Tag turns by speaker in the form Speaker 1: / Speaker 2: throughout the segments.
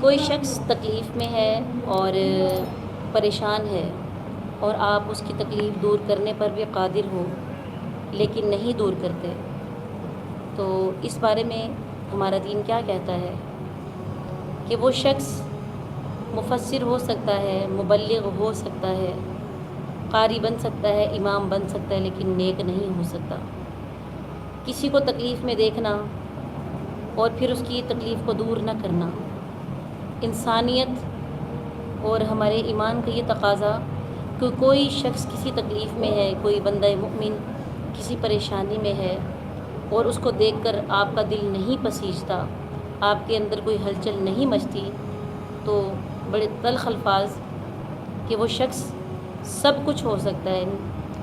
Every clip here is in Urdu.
Speaker 1: کوئی شخص تکلیف میں ہے اور پریشان ہے اور آپ اس کی تکلیف دور کرنے پر بھی قادر ہو لیکن نہیں دور کرتے، تو اس بارے میں ہمارا دین کیا کہتا ہے کہ وہ شخص مفسر ہو سکتا ہے، مبلغ ہو سکتا ہے، قاری بن سکتا ہے، امام بن سکتا ہے، لیکن نیک نہیں ہو سکتا۔ کسی کو تکلیف میں دیکھنا اور پھر اس کی تکلیف کو دور نہ کرنا، انسانیت اور ہمارے ایمان کا یہ تقاضا کہ کوئی شخص کسی تکلیف میں ہے، کوئی بندہ مؤمن کسی پریشانی میں ہے اور اس کو دیکھ کر آپ کا دل نہیں پسیجتا، آپ کے اندر کوئی ہلچل نہیں مچتی، تو بڑے تلخ الفاظ کہ وہ شخص سب کچھ ہو سکتا ہے،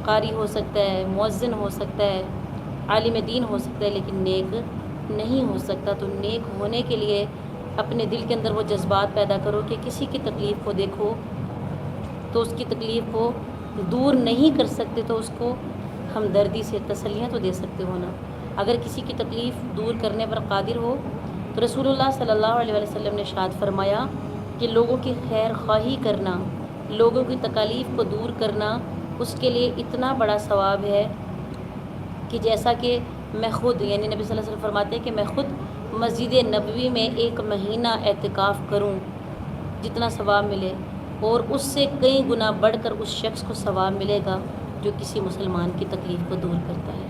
Speaker 1: قاری ہو سکتا ہے، مؤذن ہو سکتا ہے، عالم دین ہو سکتا ہے، لیکن نیک نہیں ہو سکتا۔ تو نیک ہونے کے لیے اپنے دل کے اندر وہ جذبات پیدا کرو کہ کسی کی تکلیف کو دیکھو تو اس کی تکلیف کو دور نہیں کر سکتے تو اس کو ہمدردی سے تسلیاں تو دے سکتے ہو نا۔ اگر کسی کی تکلیف دور کرنے پر قادر ہو تو رسول اللہ صلی اللہ علیہ وسلم نے ارشاد فرمایا کہ لوگوں کی خیر خواہی کرنا، لوگوں کی تکالیف کو دور کرنا اس کے لیے اتنا بڑا ثواب ہے کہ جیسا کہ میں خود، یعنی نبی صلی اللہ علیہ وسلم فرماتے ہیں کہ میں خود مسجد نبوی میں 1 مہینہ اعتکاف کروں جتنا ثواب ملے، اور اس سے کئی گنا بڑھ کر اس شخص کو ثواب ملے گا جو کسی مسلمان کی تکلیف کو دور کرتا ہے۔